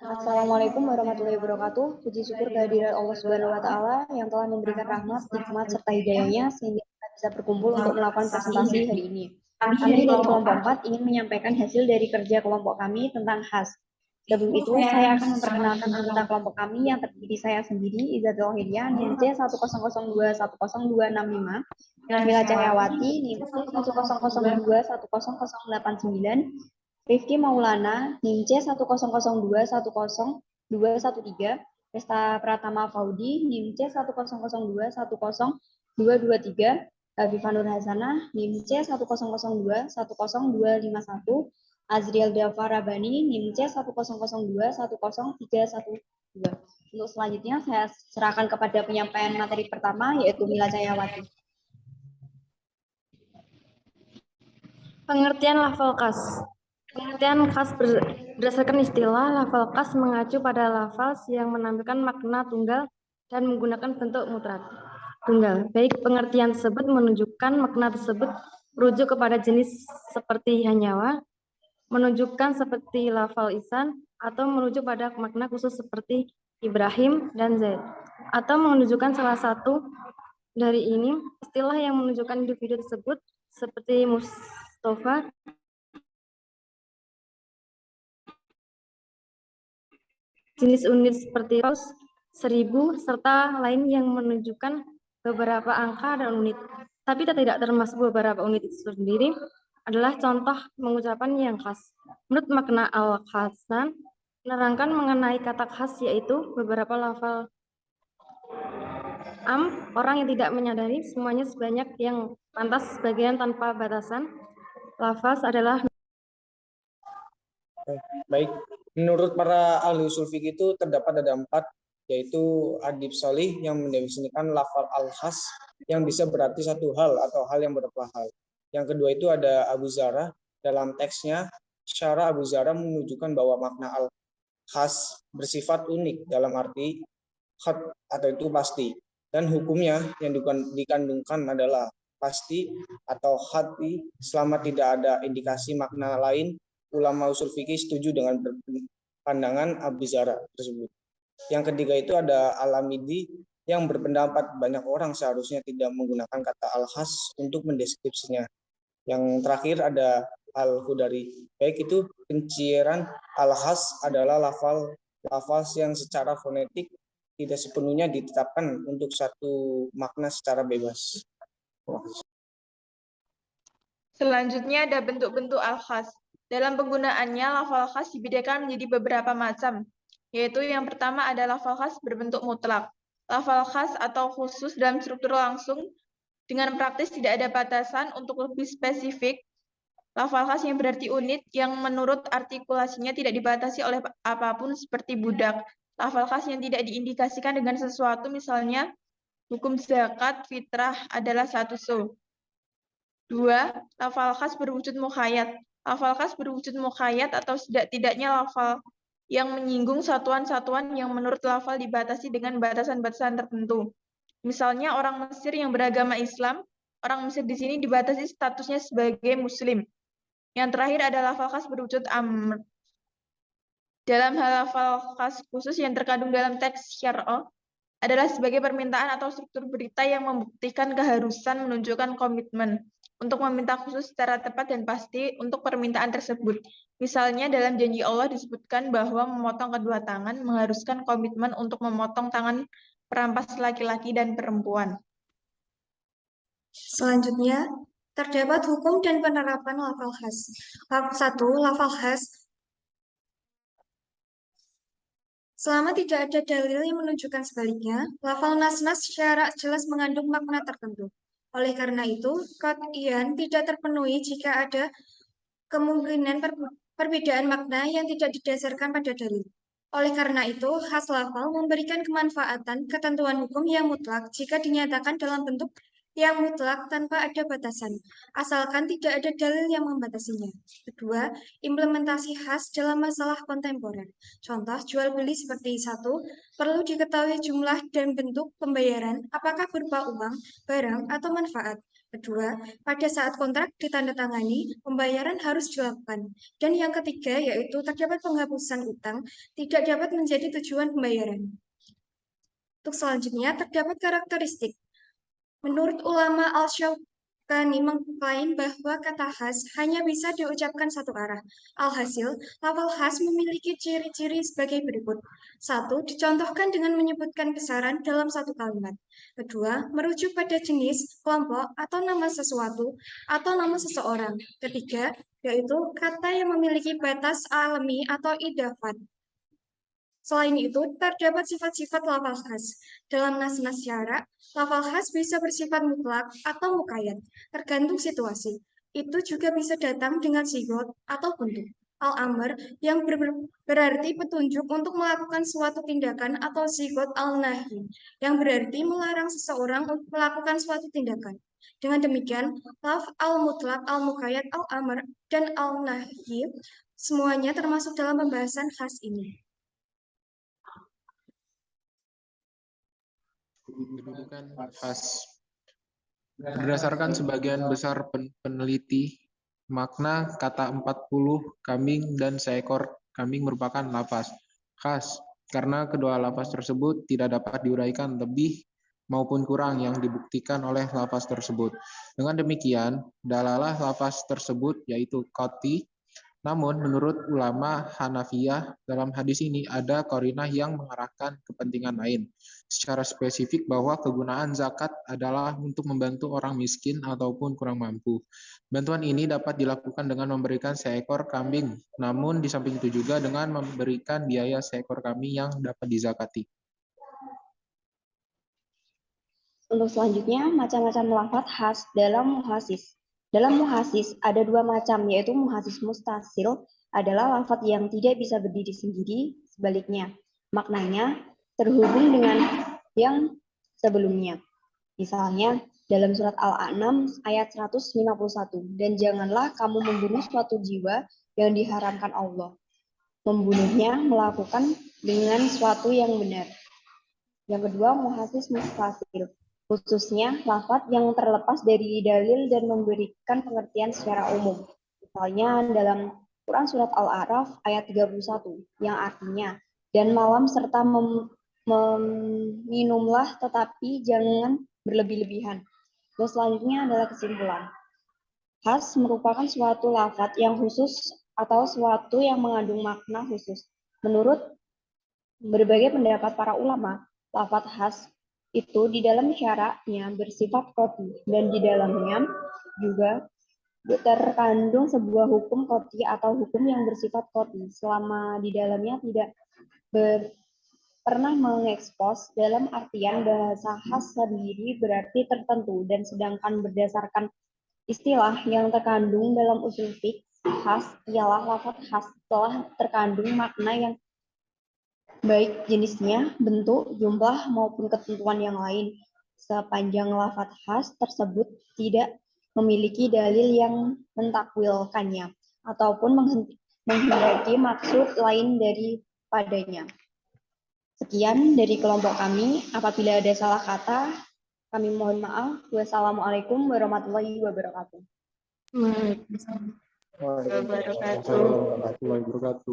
Assalamualaikum warahmatullahi wabarakatuh. Puji syukur kehadiran Allah Subhanahu wa taala yang telah memberikan rahmat, nikmat serta hidayahnya sehingga kita bisa berkumpul untuk melakukan presentasi hari ini. Kami dari kelompok 4 ingin menyampaikan hasil dari kerja kelompok kami tentang khas. Sebelum itu, saya akan memperkenalkan anggota kelompok kami yang terdiri saya sendiri, Izatul Hidia, NIM C 100210265, Mila Cahyawati, NIM C 100210089, Rifki Maulana, NIM C 100210213, Resta Pratama Faudi, NIM C 100210203, Afifah Nur Hasanah, NIM C 100210251, Azriel Dava Rabani, NIM C 100210312. Untuk selanjutnya saya serahkan kepada penyampaian materi pertama, yaitu Mila Cahyawati. Pengertian lafal khas. Pengertian khas berdasarkan istilah lafal khas mengacu pada lafaz yang menampilkan makna tunggal dan menggunakan bentuk mutlak tunggal. Baik pengertian tersebut menunjukkan makna tersebut merujuk kepada jenis seperti hanyawa, menunjukkan seperti lafal isan, atau merujuk pada makna khusus seperti Ibrahim dan Zaid, atau menunjukkan salah satu dari ini istilah yang menunjukkan individu tersebut seperti Mustafa, jenis unit seperti raus, 1000, serta lain yang menunjukkan beberapa angka dan unit. Tapi tidak termasuk beberapa unit itu sendiri adalah contoh pengucapan yang khas. Menurut makna Al-Hasan, menerangkan mengenai kata khas yaitu beberapa lafal orang yang tidak menyadari semuanya sebanyak yang pantas sebagian tanpa batasan. Lafaz adalah Baik, menurut para ahli usul fikih itu terdapat ada 4, yaitu Adib Sholih yang mendefinisikan lafal al-khas yang bisa berarti satu hal atau hal yang beberapa hal. Yang kedua itu ada Abu Zarah, dalam teksnya Syarah Abu Zarah menunjukkan bahwa makna al-khas bersifat unik dalam arti khat atau itu pasti, dan hukumnya yang dikandungkan adalah pasti atau khati selama tidak ada indikasi makna lain. Ulama usul fikih setuju dengan pandangan Abu Zarah tersebut. Yang ketiga itu ada Al-Amidi yang berpendapat banyak orang seharusnya tidak menggunakan kata al-khas untuk mendeskripsinya. Yang terakhir ada Al-Khudari. Baik itu penciran al-khas adalah lafal yang secara fonetik tidak sepenuhnya ditetapkan untuk satu makna secara bebas. Selanjutnya ada bentuk-bentuk al-khas. Dalam penggunaannya, lafal khas dibedakan menjadi beberapa macam, yaitu yang pertama ada lafal khas berbentuk mutlak. Lafal khas atau khusus dalam struktur langsung dengan praktis tidak ada batasan. Untuk lebih spesifik, lafal khas yang berarti unit yang menurut artikulasinya tidak dibatasi oleh apapun seperti budak. Lafal khas yang tidak diindikasikan dengan sesuatu, misalnya hukum zakat fitrah adalah satu so. 2. Lafal khas berwujud muqayyad. Lafal khas berwujud muqayyad atau tidak-tidaknya lafal yang menyinggung satuan-satuan yang menurut lafal dibatasi dengan batasan-batasan tertentu. Misalnya orang Mesir yang beragama Islam, orang Mesir di sini dibatasi statusnya sebagai Muslim. Yang terakhir adalah lafal khas berwujud amr. Dalam hal lafal khas khusus yang terkandung dalam teks syar'ah adalah sebagai permintaan atau struktur berita yang membuktikan keharusan menunjukkan komitmen untuk meminta khusus secara tepat dan pasti untuk permintaan tersebut. Misalnya dalam janji Allah disebutkan bahwa memotong kedua tangan mengharuskan komitmen untuk memotong tangan perampas laki-laki dan perempuan. Selanjutnya, terdapat hukum dan penerapan lafal khas. 1. Lafal khas. Selama tidak ada dalil yang menunjukkan sebaliknya, lafal nas-nas syarak jelas mengandung makna tertentu. Oleh karena itu, qat'iyan tidak terpenuhi jika ada kemungkinan perbedaan makna yang tidak didasarkan pada dalil. Oleh karena itu, khas lafal memberikan kemanfaatan ketentuan hukum yang mutlak jika dinyatakan dalam bentuk yang mutlak tanpa ada batasan, asalkan tidak ada dalil yang membatasinya. Kedua, implementasi khas dalam masalah kontemporer. Contoh jual beli seperti 1, perlu diketahui jumlah dan bentuk pembayaran, apakah berupa uang, barang, atau manfaat. Kedua, pada saat kontrak ditandatangani, pembayaran harus dilakukan. Dan yang ketiga, yaitu terdapat penghapusan utang tidak dapat menjadi tujuan pembayaran. Untuk selanjutnya, terdapat karakteristik. Menurut ulama Al-Syaukani mengklaim bahwa kata khas hanya bisa diucapkan satu arah. Alhasil, lafal khas memiliki ciri-ciri sebagai berikut. 1. Dicontohkan dengan menyebutkan besaran dalam satu kalimat. Kedua, merujuk pada jenis, kelompok, atau nama sesuatu, atau nama seseorang. Ketiga, yaitu kata yang memiliki batas alami atau idafat. Selain itu, terdapat sifat-sifat lafal khas. Dalam nas-nas syarak, lafal khas bisa bersifat mutlak atau muqayyad, tergantung situasi. Itu juga bisa datang dengan sigot atau bentuk. Al-amr yang berarti petunjuk untuk melakukan suatu tindakan atau sigot al-nahi yang berarti melarang seseorang untuk melakukan suatu tindakan. Dengan demikian, laf al-mutlak, al-muqayyad, al-amr, dan al-nahi semuanya termasuk dalam pembahasan khas ini. Kedudukan khas. Berdasarkan sebagian besar peneliti, makna kata 40 kambing dan seekor kambing merupakan lafaz khas karena kedua lafaz tersebut tidak dapat diuraikan lebih maupun kurang yang dibuktikan oleh lafaz tersebut. Dengan demikian, dalalah lafaz tersebut yaitu qati. Namun, menurut ulama Hanafiyah, dalam hadis ini ada qarinah yang mengarahkan kepentingan lain. Secara spesifik bahwa kegunaan zakat adalah untuk membantu orang miskin ataupun kurang mampu. Bantuan ini dapat dilakukan dengan memberikan seekor kambing, namun di samping itu juga dengan memberikan biaya seekor kambing yang dapat dizakati. Untuk selanjutnya, macam-macam lafaz khas dalam muhasis. Dalam muhasis ada dua macam, yaitu muhasis mustasil adalah lafaz yang tidak bisa berdiri sendiri, sebaliknya. Maknanya terhubung dengan yang sebelumnya. Misalnya, dalam surat Al-An'am ayat 151, dan janganlah kamu membunuh suatu jiwa yang diharamkan Allah. Membunuhnya melakukan dengan suatu yang benar. Yang kedua, muhasis mustasil. Khususnya lafaz yang terlepas dari dalil dan memberikan pengertian secara umum. Misalnya dalam Quran Surat Al-A'raf ayat 31, yang artinya, dan malam serta meminumlah tetapi jangan berlebih-lebihan. Dan selanjutnya adalah kesimpulan. Khas merupakan suatu lafaz yang khusus atau suatu yang mengandung makna khusus. Menurut berbagai pendapat para ulama, lafaz khas itu di dalam syaraknya bersifat qati dan di dalamnya juga terkandung sebuah hukum qati atau hukum yang bersifat qati selama di dalamnya tidak pernah mengekspos dalam artian bahasa khas sendiri berarti tertentu dan sedangkan berdasarkan istilah yang terkandung dalam usul fiqh khas ialah lafaz khas telah terkandung makna yang baik jenisnya, bentuk, jumlah, maupun ketentuan yang lain, sepanjang lafaz khas tersebut tidak memiliki dalil yang mentakwilkannya, ataupun menghendaki maksud lain daripadanya. Sekian dari kelompok kami. Apabila ada salah kata, kami mohon maaf. Wassalamualaikum warahmatullahi wabarakatuh. Waalaikumsalam warahmatullahi wabarakatuh.